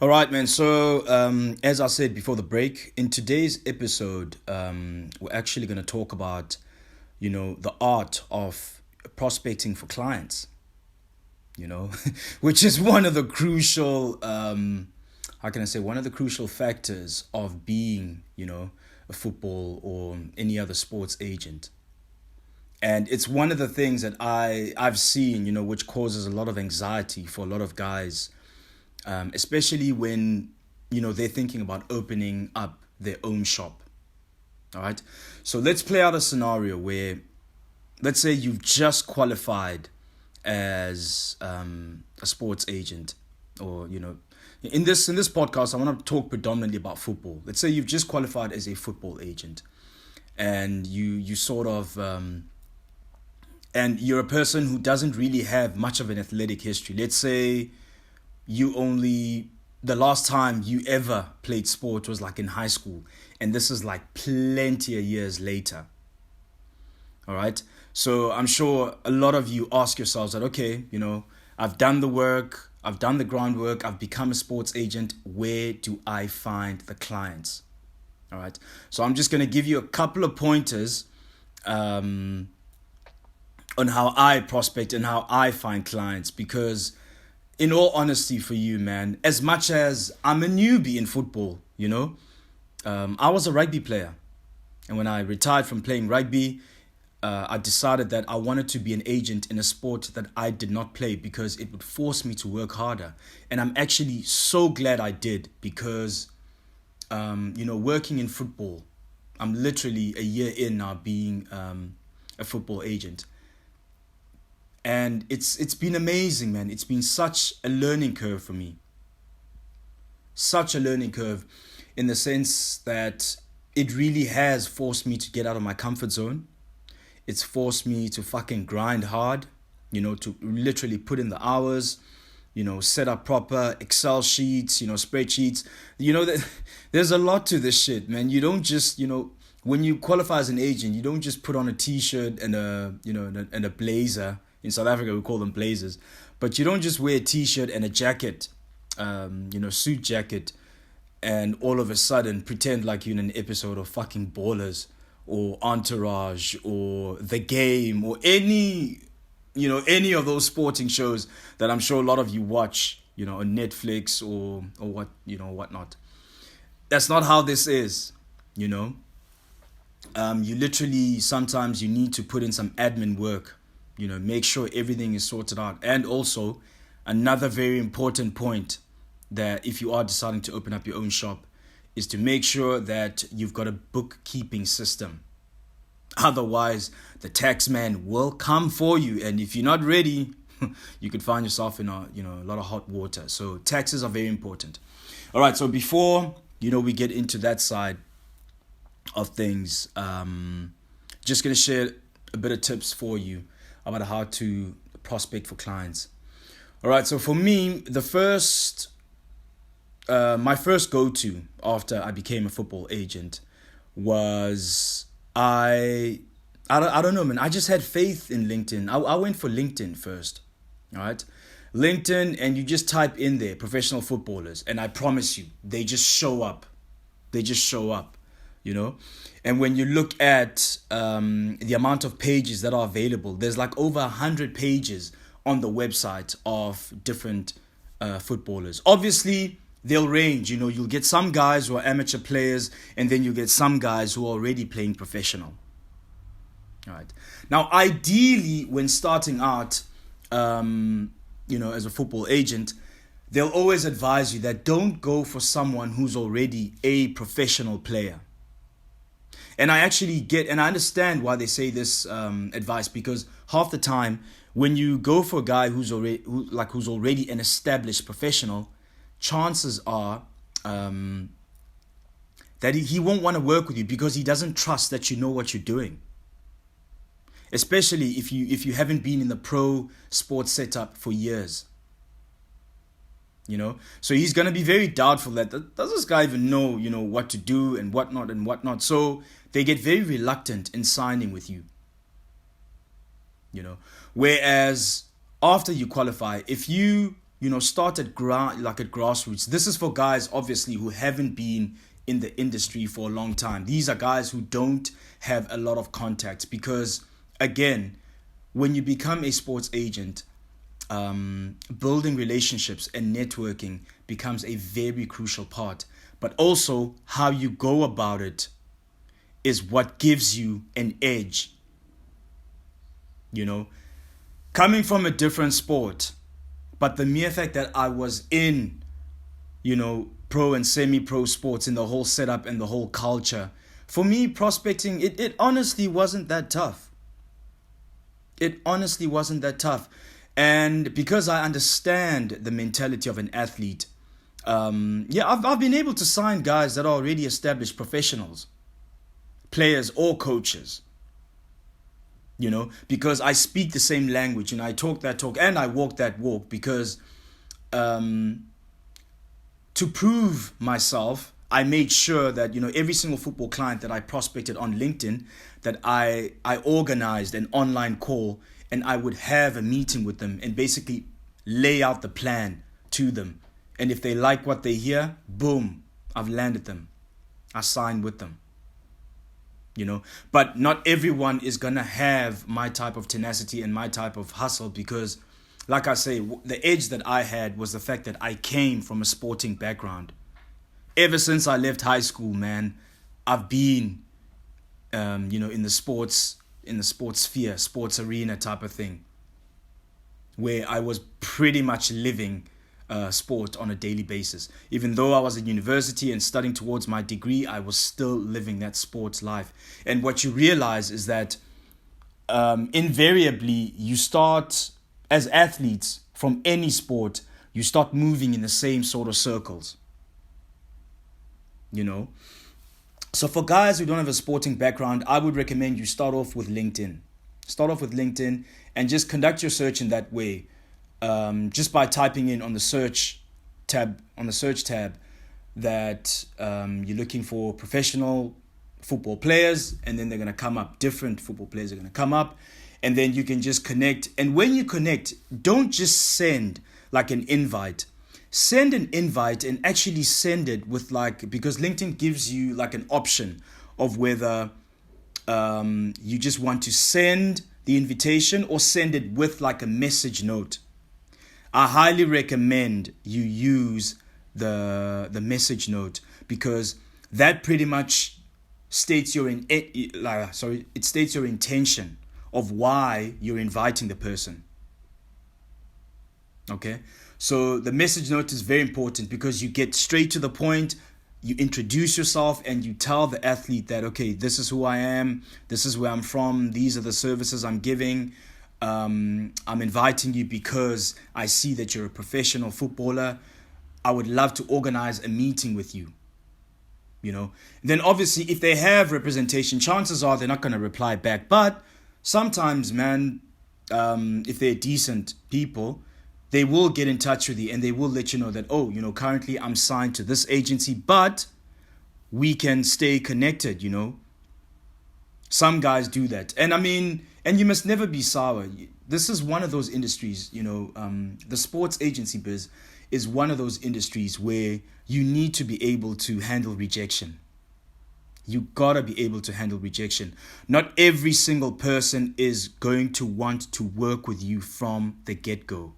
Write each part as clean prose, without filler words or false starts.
All right, man. So, as I said before the break, in today's episode, we're actually going to talk about, the art of prospecting for clients, which is one of the crucial, how can I say, one of the crucial factors of being, a football or any other sports agent. And it's one of the things that I've seen, which causes a lot of anxiety for a lot of guys, especially when, they're thinking about opening up their own shop. All right. So let's play out a scenario where, let's say you've just qualified as a sports agent, or, in this podcast, I want to talk predominantly about football. Let's say you've just qualified as a football agent, and you sort of and you're a person who doesn't really have much of an athletic history. Let's say the last time you ever played sport was like in high school, and this is like plenty of years later. All right. So I'm sure a lot of you ask yourselves that, okay, I've done the work, I've done the groundwork, I've become a sports agent. Where do I find the clients? All right. So I'm just going to give you a couple of pointers on how I prospect and how I find clients, because in all honesty for you, man, as much as I'm a newbie in football, I was a rugby player. And when I retired from playing rugby, I decided that I wanted to be an agent in a sport that I did not play, because it would force me to work harder. And I'm actually so glad I did, because, working in football, I'm literally a year in now being a football agent. And it's been amazing, man. It's been such a learning curve for me. Such a learning curve in the sense that it really has forced me to get out of my comfort zone. It's forced me to fucking grind hard, to literally put in the hours, set up proper Excel sheets, spreadsheets. There's a lot to this shit, man. You don't just, when you qualify as an agent, you don't just put on a t-shirt and a blazer. In South Africa, we call them blazers. But you don't just wear a t-shirt and a jacket, suit jacket, and all of a sudden pretend like you're in an episode of fucking Ballers or Entourage or The Game or any of those sporting shows that I'm sure a lot of you watch, on Netflix or whatnot. That's not how this is, You literally, sometimes you need to put in some admin work, make sure everything is sorted out. And also, another very important point, that if you are deciding to open up your own shop, is to make sure that you've got a bookkeeping system. Otherwise, the tax man will come for you. And if you're not ready, you could find yourself in a lot of hot water. So taxes are very important. All right. So before, we get into that side of things, just going to share a bit of tips for you about how to prospect for clients. All right. So for me, my first go-to after I became a football agent was I don't know, man. I just had faith in LinkedIn. I went for LinkedIn first. All right. LinkedIn, and you just type in there professional footballers, and I promise you, they just show up. And when you look at the amount of pages that are available, there's like over 100 pages on the website of different footballers. Obviously, they'll range. You'll get some guys who are amateur players, and then you get some guys who are already playing professional. All right. Now, ideally, when starting out, as a football agent, they'll always advise you that don't go for someone who's already a professional player. And I actually and I understand why they say this advice, because half the time when you go for a guy who's already an established professional, chances are that he won't want to work with you, because he doesn't trust that you know what you're doing. Especially if you haven't been in the pro sports setup for years. So he's going to be very doubtful that does this guy even know, what to do and whatnot. So they get very reluctant in signing with you. Whereas after you qualify, if you start at grassroots. This is for guys obviously who haven't been in the industry for a long time. These are guys who don't have a lot of contacts, because again, when you become a sports agent, building relationships and networking becomes a very crucial part. But also how you go about it is what gives you an edge. Coming from a different sport, but the mere fact that I was in, pro and semi-pro sports, in the whole setup and the whole culture, for me, prospecting, it honestly wasn't that tough. It honestly wasn't that tough. And because I understand the mentality of an athlete, I've been able to sign guys that are already established professionals, players or coaches, because I speak the same language and I talk that talk and I walk that walk, because to prove myself, I made sure that, every single football client that I prospected on LinkedIn, that I organized an online call, and I would have a meeting with them and basically lay out the plan to them. And if they like what they hear, boom, I've landed them. I signed with them. But not everyone is going to have my type of tenacity and my type of hustle, because, like I say, the edge that I had was the fact that I came from a sporting background. Ever since I left high school, man, I've been, in the sports sphere, sports arena type of thing, where I was pretty much living sport on a daily basis. Even though I was at university and studying towards my degree, I was still living that sports life. And what you realize is that invariably you start, as athletes from any sport, you start moving in the same sort of circles. So for guys who don't have a sporting background, I would recommend you start off with LinkedIn. Start off with LinkedIn and just conduct your search in that way. Just by typing in on the search tab that you're looking for professional football players, and then they're going to come up. Different football players are going to come up, and then you can just connect. And when you connect, don't just send like an invite. Send an invite and actually send it with because LinkedIn gives you like an option of whether you just want to send the invitation or send it with like a message note. I highly recommend you use the message note, because that pretty much states it states your intention of why you're inviting the person. Okay? So the message note is very important, because you get straight to the point, you introduce yourself, and you tell the athlete that, okay, this is who I am, this is where I'm from, these are the services I'm giving. I'm inviting you because I see that you're a professional footballer. I would love to organize a meeting with you. Then obviously if they have representation, chances are they're not going to reply back. But sometimes, man, if they're decent people, they will get in touch with you and they will let you know that, currently I'm signed to this agency, but we can stay connected, Some guys do that. And you must never be sour. This is one of those industries, the sports agency biz is one of those industries where you need to be able to handle rejection. You gotta be able to handle rejection. Not every single person is going to want to work with you from the get-go.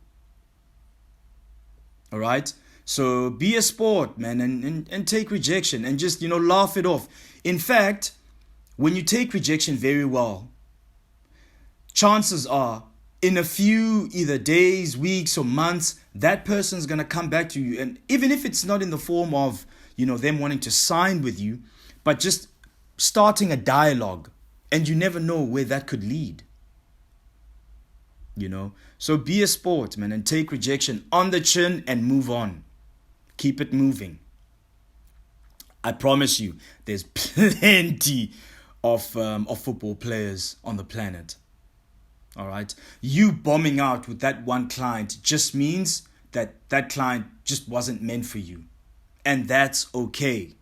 All right? So be a sport, man, and take rejection and just, laugh it off. In fact, when you take rejection very well, chances are in a few either days, weeks, or months, that person's going to come back to you. And even if it's not in the form of, them wanting to sign with you, but just starting a dialogue, and you never know where that could lead. So be a sport, man, and take rejection on the chin and move on. Keep it moving. I promise you, there's plenty of football players on the planet. All right. You bombing out with that one client just means that client just wasn't meant for you. And that's okay.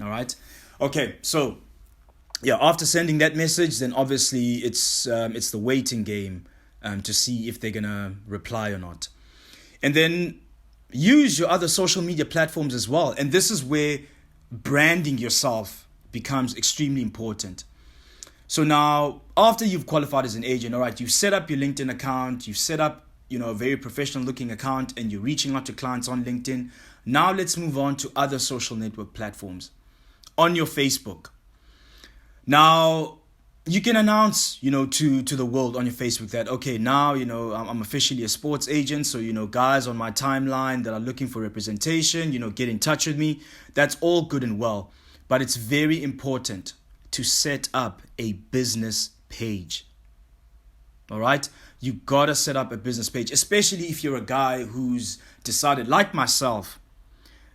All right. Okay. So, after sending that message, then obviously it's the waiting game. to see if they're going to reply or not. And then use your other social media platforms as well. And this is where branding yourself becomes extremely important. So now, after you've qualified as an agent, all right, you've set up your LinkedIn account, you've set up, a very professional looking account, and you're reaching out to clients on LinkedIn. Now let's move on to other social network platforms. On your Facebook. Now, you can announce, to the world on your Facebook that, okay, now, I'm officially a sports agent. So, guys on my timeline that are looking for representation, get in touch with me. That's all good and well. But it's very important to set up a business page. All right? You got to set up a business page, especially if you're a guy who's decided, like myself,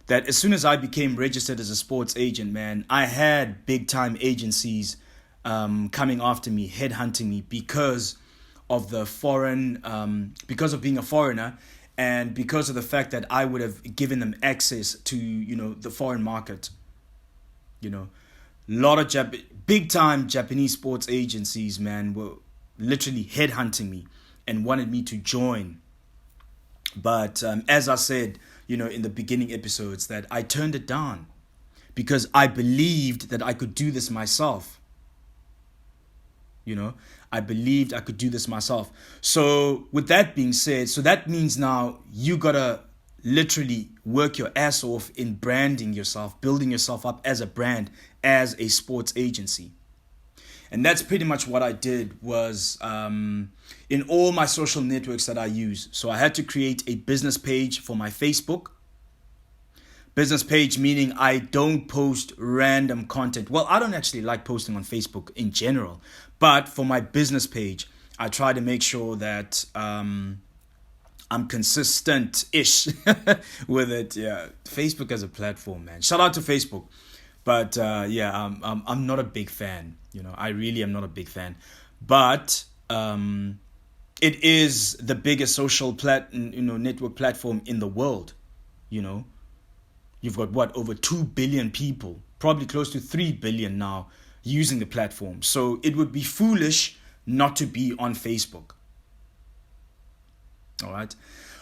that as soon as I became registered as a sports agent, man, I had big time agencies coming after me, headhunting me because of the because of being a foreigner, and because of the fact that I would have given them access to, the foreign market. Lot of big time Japanese sports agencies, man, were literally headhunting me and wanted me to join. But as I said, in the beginning episodes, that I turned it down because I believed that I could do this myself. I believed I could do this myself. So with that being said, so that means now you gotta literally work your ass off in branding yourself, building yourself up as a brand, as a sports agency. And that's pretty much what I did was in all my social networks that I use. So I had to create a business page for my Facebook. Business page meaning I don't post random content. Well, I don't actually like posting on Facebook in general. But for my business page, I try to make sure that I'm consistent-ish with it. Yeah, Facebook as a platform, man. Shout out to Facebook. But I'm not a big fan. I really am not a big fan. But it is the biggest social network platform in the world. You've got over 2 billion people, probably close to 3 billion now, using the platform. So it would be foolish not to be on Facebook. All right.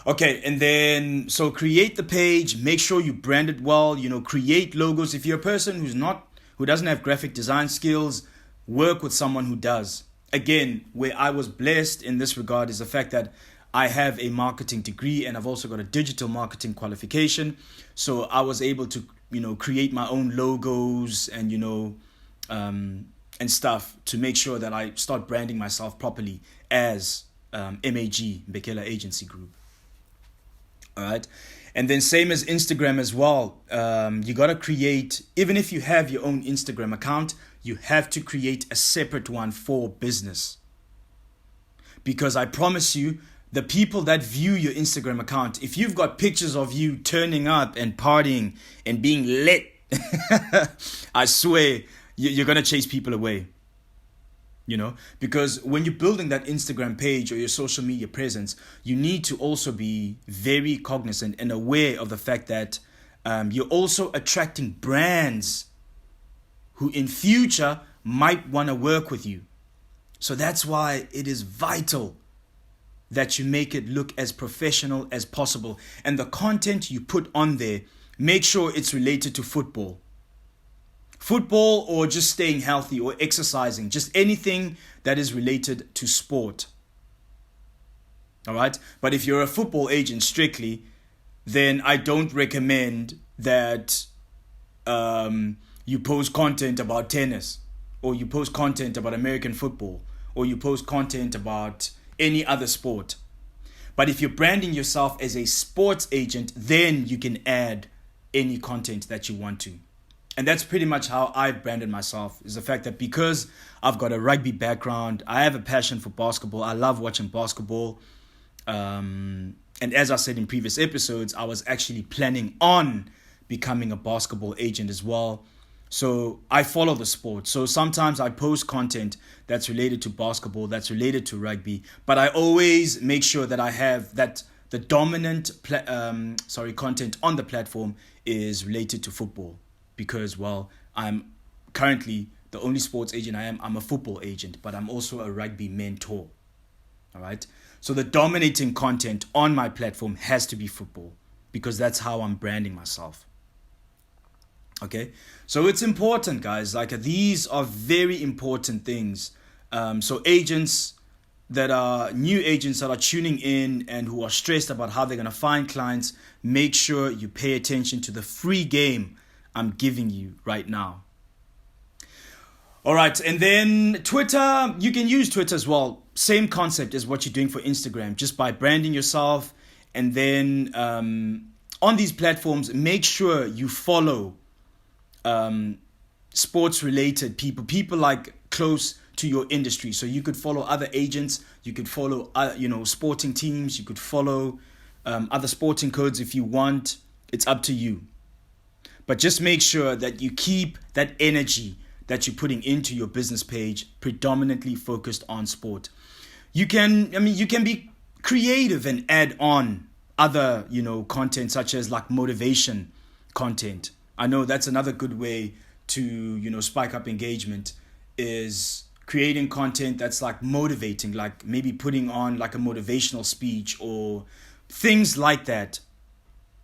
Okay, and then so create the page, make sure you brand it well, create logos. If you're a person who doesn't have graphic design skills, work with someone who does. Again, where I was blessed in this regard is the fact that I have a marketing degree and I've also got a digital marketing qualification. So I was able to, create my own logos and, and stuff to make sure that I start branding myself properly as MAG, Bekela Agency Group. All right. And then same as Instagram as well. You got to create, even if you have your own Instagram account, you have to create a separate one for business. Because I promise you, the people that view your Instagram account, if you've got pictures of you turning up and partying and being lit, I swear you're going to chase people away. Because when you're building that Instagram page or your social media presence, you need to also be very cognizant and aware of the fact that you're also attracting brands who in future might want to work with you. So that's why it is vital that you make it look as professional as possible. And the content you put on there, make sure it's related to football. Football or just staying healthy or exercising, just anything that is related to sport. All right? But if you're a football agent strictly, then I don't recommend that you post content about tennis, or you post content about American football, or you post content about any other sport. But if you're branding yourself as a sports agent, then you can add any content that you want to. And that's pretty much how I've branded myself, is the fact that because I've got a rugby background, I have a passion for basketball. I love watching basketball. And as I said in previous episodes, I was actually planning on becoming a basketball agent as well. So I follow the sport. So sometimes I post content that's related to basketball, that's related to rugby. But I always make sure that I have that the dominant content on the platform is related to football. Because, well, I'm currently the only sports agent I am. I'm a football agent, but I'm also a rugby mentor. All right. So the dominating content on my platform has to be football because that's how I'm branding myself. Okay, so it's important, guys. Like, these are very important things. So agents new agents that are tuning in and who are stressed about how they're going to find clients, make sure you pay attention to the free game I'm giving you right now. All right, and then Twitter, you can use Twitter as well. Same concept as what you're doing for Instagram, just by branding yourself. And then on these platforms, make sure you follow sports related people like close to your industry. So you could follow other agents, you could follow sporting teams, you could follow other sporting codes if you want. It's up to you. But just make sure that you keep that energy that you're putting into your business page predominantly focused on sport. You can be creative and add on other, content such as like motivation content. I know that's another good way to, spike up engagement, is creating content that's like motivating, like maybe putting on like a motivational speech or things like that.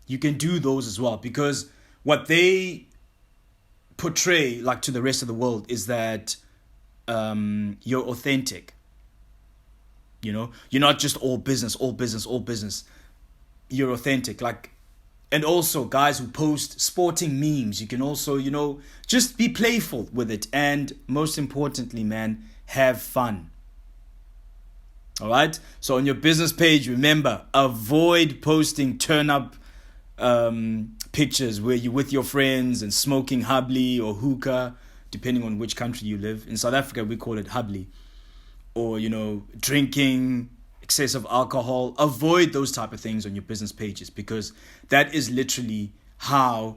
You can do those as well, because what they portray like to the rest of the world is that you're authentic. You're not just all business. You're authentic. Like, and also guys who post sporting memes, you can also, just be playful with it. And most importantly, man, have fun. All right. So on your business page, remember, avoid posting turn up pictures where you're with your friends and smoking habli or hookah, depending on which country you live. In South Africa, we call it habli. Or, drinking excessive alcohol. Avoid those type of things on your business pages, because that is literally how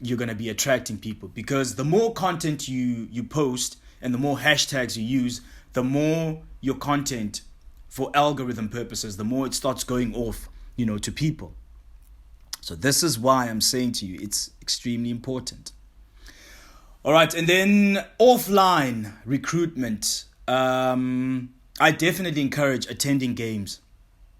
you're going to be attracting people. Because the more content you post and the more hashtags you use, the more your content, for algorithm purposes, the more it starts going off, to people. So this is why I'm saying to you, it's extremely important. All right, and then offline recruitment. I definitely encourage attending games.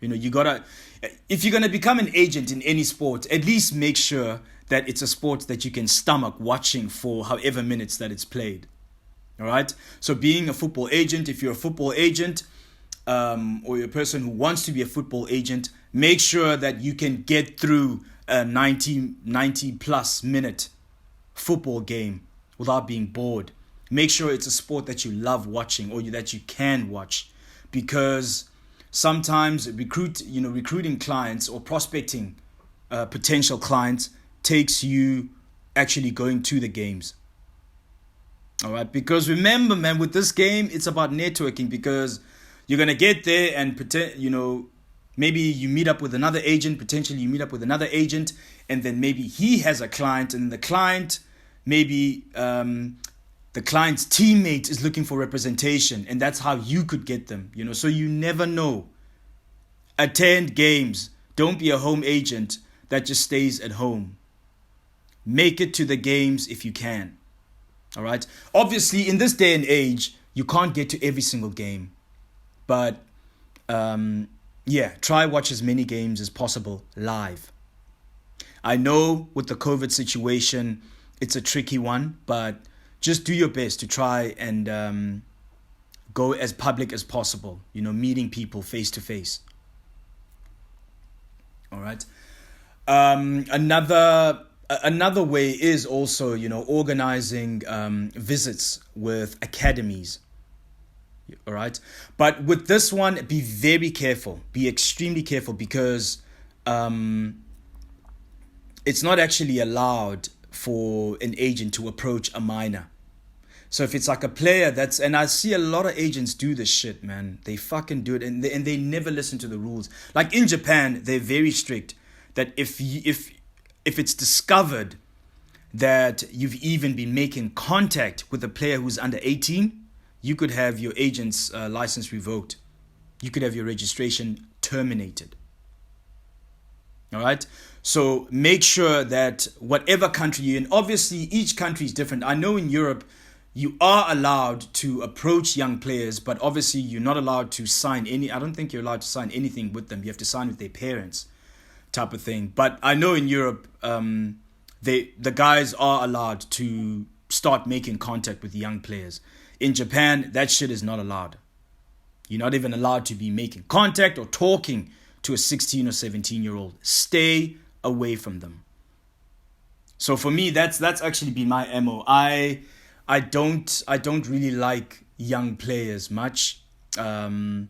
If you're going to become an agent in any sport, at least make sure that it's a sport that you can stomach watching for however minutes that it's played. All right. So being a football agent, if you're a football agent, or you're a person who wants to be a football agent, make sure that you can get through a 90 plus minute football game without being bored. Make sure it's a sport that you love watching or that you can watch, because sometimes recruiting clients or prospecting potential clients takes you actually going to the games. All right, because remember, man, with this game, it's about networking, because you're going to get there and maybe you meet up with another agent, potentially you meet up with another agent, and then maybe he has a client, and the client, maybe the client's teammate is looking for representation, and that's how you could get them, so you never know. Attend games. Don't be a home agent that just stays at home. Make it to the games if you can. All right. Obviously, in this day and age, you can't get to every single game, but try watch as many games as possible live. I know with the COVID situation, it's a tricky one, but just do your best to try and go as public as possible, meeting people face to face. All right. Another way is also, organizing visits with academies. All right. But with this one, be very careful. Be extremely careful, because it's not actually allowed for an agent to approach a minor. So if it's like a player and I see a lot of agents do this shit, man. They fucking do it, and they never listen to the rules. Like in Japan, they're very strict that if it's discovered that you've even been making contact with a player who's under 18, you could have your agent's license revoked. You could have your registration terminated. All right. So make sure that whatever country you're in, obviously each country is different. I know in Europe, you are allowed to approach young players, but obviously you're not allowed to sign any. I don't think you're allowed to sign anything with them. You have to sign with their parents, type of thing. But I know in Europe, the guys are allowed to start making contact with young players. In Japan, that shit is not allowed. You're not even allowed to be making contact or talking to a 16 or 17-year-old. Stay away from them. So for me, that's actually been my MO. I don't really like young players much. The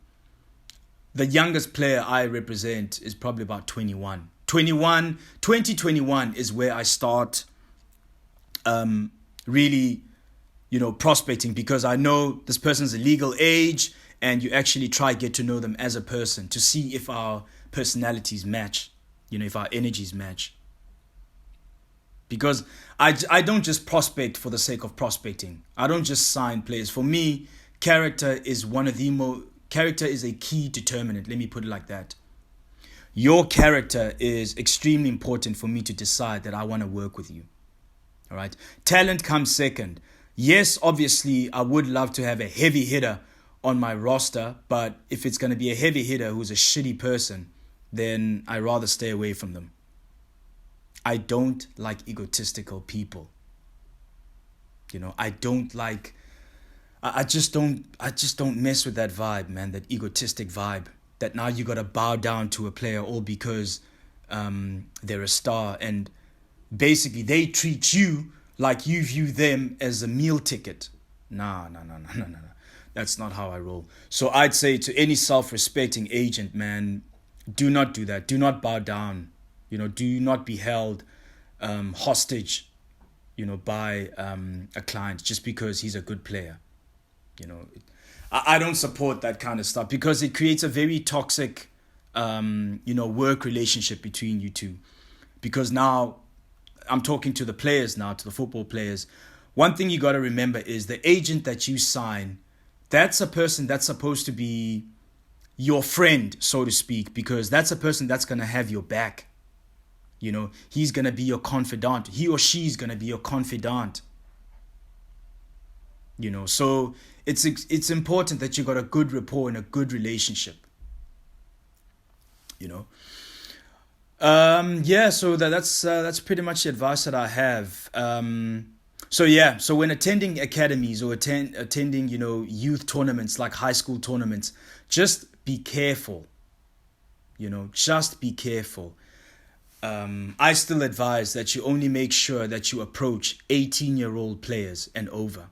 youngest player I represent is probably about 21. 2021 is where I start really, prospecting, because I know this person's a legal age, and you actually try to get to know them as a person to see if our personalities match, if our energies match. Because I don't just prospect for the sake of prospecting. I don't just sign players. For me, character is character is a key determinant. Let me put it like that. Your character is extremely important for me to decide that I want to work with you. All right. Talent comes second. Yes, obviously, I would love to have a heavy hitter on my roster, but if it's going to be a heavy hitter who's a shitty person, then I'd rather stay away from them. I don't like egotistical people. I don't like. I just don't mess with that vibe, man. That egotistic vibe. That now you gotta bow down to a player all because they're a star, and basically they treat you like you view them as a meal ticket. No. That's not how I roll. So I'd say to any self-respecting agent, man, do not do that. Do not bow down. Do not be held hostage, by a client just because he's a good player. I don't support that kind of stuff because it creates a very toxic, work relationship between you two. Because now, I'm talking to the players now, to the football players. One thing you got to remember is the agent that you sign, that's a person that's supposed to be your friend, so to speak, because that's a person that's going to have your back. He's going to be your confidant. He or she's going to be your confidant. So it's important that you got a good rapport and a good relationship. So that's pretty much the advice that I have. So when attending academies or attending, youth tournaments like high school tournaments, just be careful. Just be careful. I still advise that you only make sure that you approach 18-year-old players and over,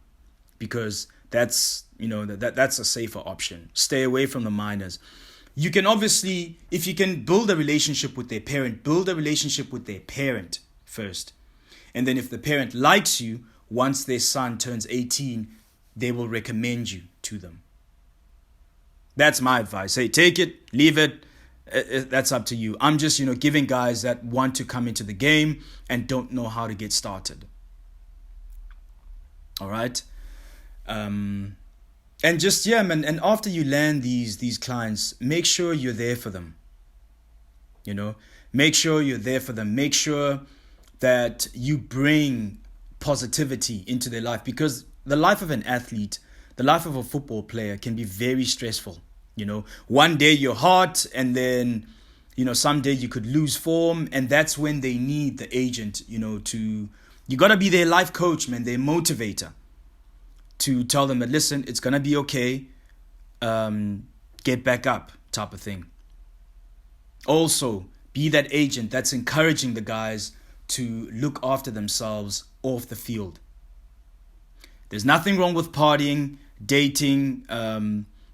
because that's that's a safer option. Stay away from the minors. You can obviously, if you can build a relationship with their parent, build a relationship with their parent first. And then if the parent likes you, once their son turns 18, they will recommend you to them. That's my advice. Hey, take it, leave it. That's up to you. I'm just, giving guys that want to come into the game and don't know how to get started. All right. And just, man. And after you land these clients, make sure you're there for them. Make sure you're there for them. Make sure that you bring positivity into their life, because the life of an athlete, the life of a football player can be very stressful. One day you're hot, and then, someday you could lose form, and that's when they need the agent, you got to be their life coach, man, their motivator, to tell them that, listen, it's going to be okay, get back up, type of thing. Also, be that agent that's encouraging the guys to look after themselves off the field. There's nothing wrong with partying, dating,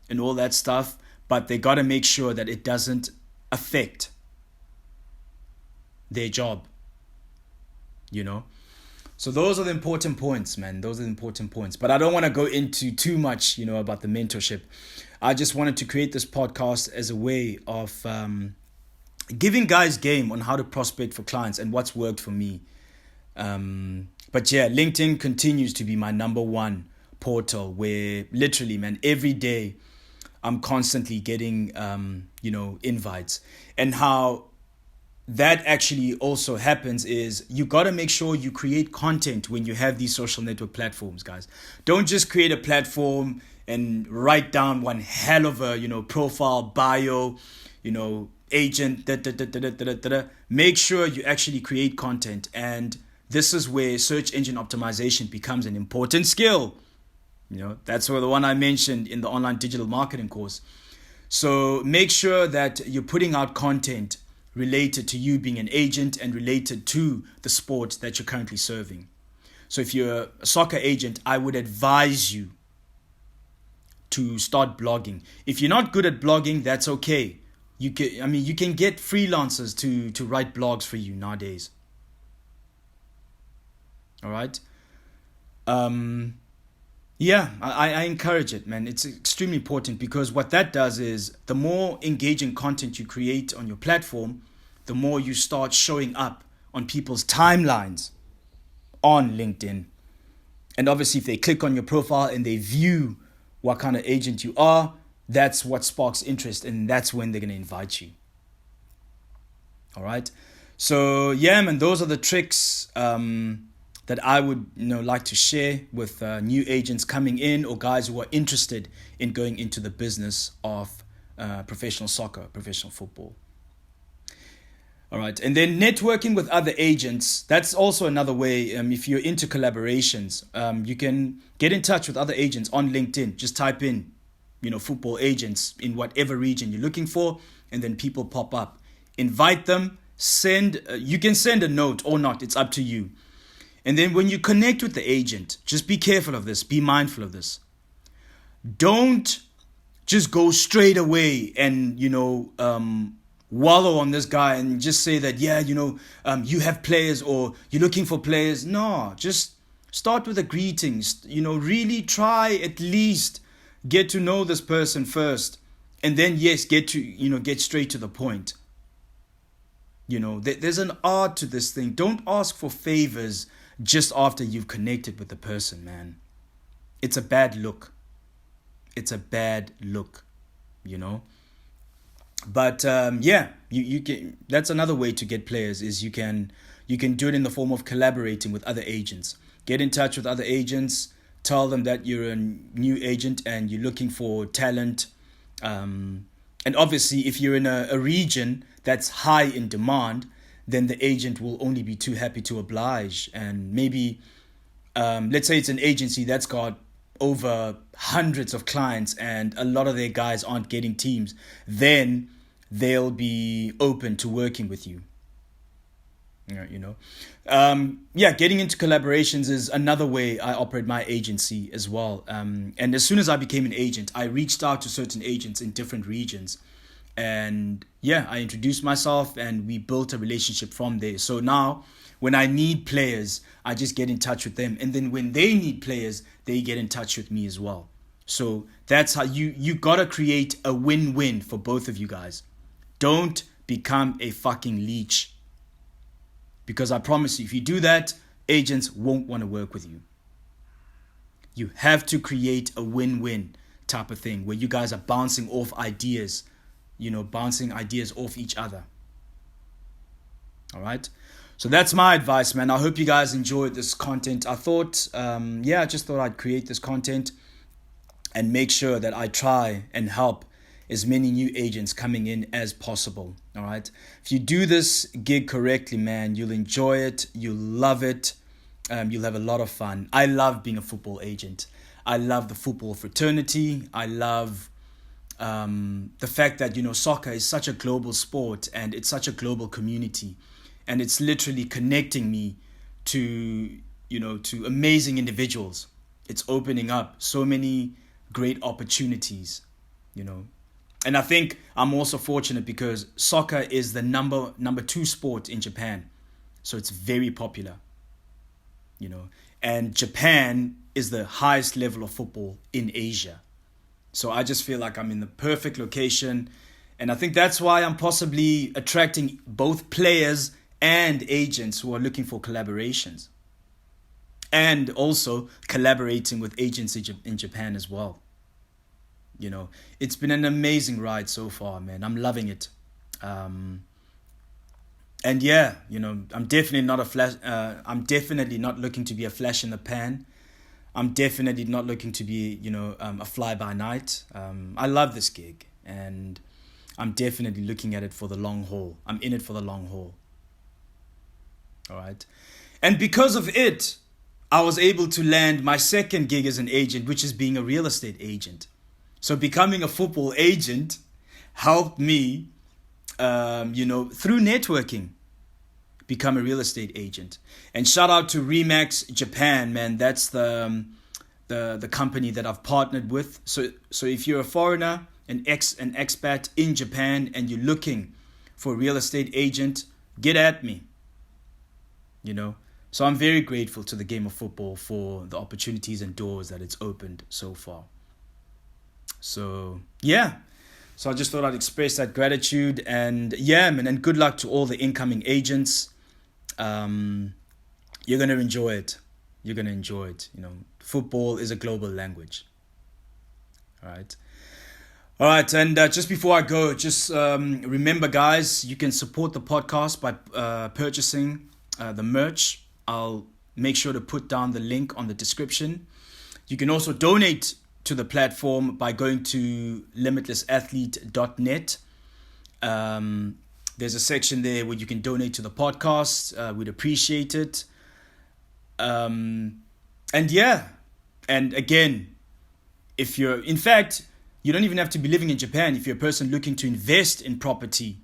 and all that stuff, but they got to make sure that it doesn't affect their job, So those are the important points, man. Those are the important points. But I don't want to go into too much, about the mentorship. I just wanted to create this podcast as a way of giving guys game on how to prospect for clients and what's worked for me. But yeah, LinkedIn continues to be my number one portal where literally, man, every day I'm constantly getting, invites, and how that actually also happens is you got to make sure you create content when you have these social network platforms, guys. Don't just create a platform and write down one hell of a, profile bio, agent, da, da, da, da, da, da, da, da. Make sure you actually create content. And this is where search engine optimization becomes an important skill. That's where the one I mentioned in the online digital marketing course. So make sure that you're putting out content related to you being an agent and related to the sport that you're currently serving. So if you're a soccer agent, I would advise you to start blogging. If you're not good at blogging, that's okay. You can get freelancers to write blogs for you nowadays. All right. Yeah, I encourage it, man. It's extremely important because what that does is the more engaging content you create on your platform, the more you start showing up on people's timelines on LinkedIn. And obviously, if they click on your profile and they view what kind of agent you are, that's what sparks interest, and that's when they're going to invite you. All right. So, yeah, man, those are the tricks that I would like to share with new agents coming in or guys who are interested in going into the business of professional soccer, professional football. All right. And then networking with other agents, that's also another way. If you're into collaborations, you can get in touch with other agents on LinkedIn. Just type in, football agents in whatever region you're looking for, and then people pop up. Invite them, you can send a note or not. It's up to you. And then when you connect with the agent, just be careful of this. Be mindful of this. Don't just go straight away and, wallow on this guy and just say that, you have players or you're looking for players. No, just start with the greetings. Really try at least get to know this person first. And then, yes, get straight to the point. There's an art to this thing. Don't ask for favors just after you've connected with the person, man. It's a bad look. It's a bad look, But you can. That's another way to get players is you can do it in the form of collaborating with other agents. Get in touch with other agents. Tell them that you're a new agent and you're looking for talent. And obviously, if you're in a region that's high in demand, then the agent will only be too happy to oblige. And maybe, let's say it's an agency that's got over hundreds of clients and a lot of their guys aren't getting teams, then they'll be open to working with you. Getting into collaborations is another way I operate my agency as well. And as soon as I became an agent, I reached out to certain agents in different regions. And I introduced myself and we built a relationship from there. So now when I need players, I just get in touch with them. And then when they need players, they get in touch with me as well. So that's how you got to create a win-win for both of you guys. Don't become a fucking leech. Because I promise you, if you do that, agents won't want to work with you. You have to create a win-win type of thing where you guys are bouncing off ideas, bouncing ideas off each other. All right. So that's my advice, man. I hope you guys enjoyed this content. I thought, I just thought I'd create this content and make sure that I try and help as many new agents coming in as possible. All right. If you do this gig correctly, man, you'll enjoy it. You'll love it. You'll have a lot of fun. I love being a football agent. I love the football fraternity. I love the fact that, soccer is such a global sport and it's such a global community. And it's literally connecting me to amazing individuals. It's opening up so many great opportunities, And I think I'm also fortunate because soccer is the number 2 sport in Japan. So it's very popular, And Japan is the highest level of football in Asia. So I just feel like I'm in the perfect location. And I think that's why I'm possibly attracting both players and agents who are looking for collaborations. And also collaborating with agents in Japan as well. It's been an amazing ride so far, man. I'm loving it. And And yeah, I'm definitely not a flash. I'm definitely not looking to be a flash in the pan. I'm definitely not looking to be, a fly by night. I love this gig, and I'm definitely looking at it for the long haul. I'm in it for the long haul. All right. And because of it, I was able to land my second gig as an agent, which is being a real estate agent. So becoming a football agent helped me, through networking, become a real estate agent. And shout out to Remax Japan, man. That's the company that I've partnered with. So if you're a foreigner, an expat in Japan, and you're looking for a real estate agent, get at me. So I'm very grateful to the game of football for the opportunities and doors that it's opened so far. So yeah. So I just thought I'd express that gratitude, and yeah, man, and good luck to all the incoming agents. You're going to enjoy it. You're going to enjoy it. Football is a global language. All right. And just before I go, just remember, guys, you can support the podcast by purchasing the merch. I'll make sure to put down the link on the description. You can also donate to the platform by going to limitlessathlete.net. There's a section there where you can donate to the podcast. We'd appreciate it. And yeah, and again, in fact, you don't even have to be living in Japan. If you're a person looking to invest in property,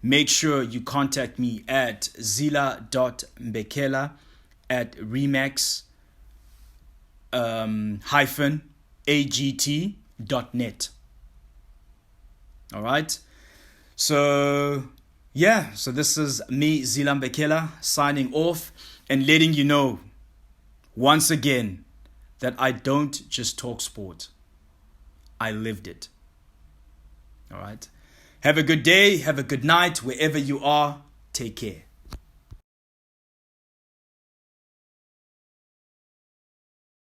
make sure you contact me at zila.mbekela@remax-agt.net. All right. So yeah, so this is me, Zila Mbekela, signing off and letting you know once again that I don't just talk sport. I lived it. All right. Have a good day. Have a good night wherever you are. Take care.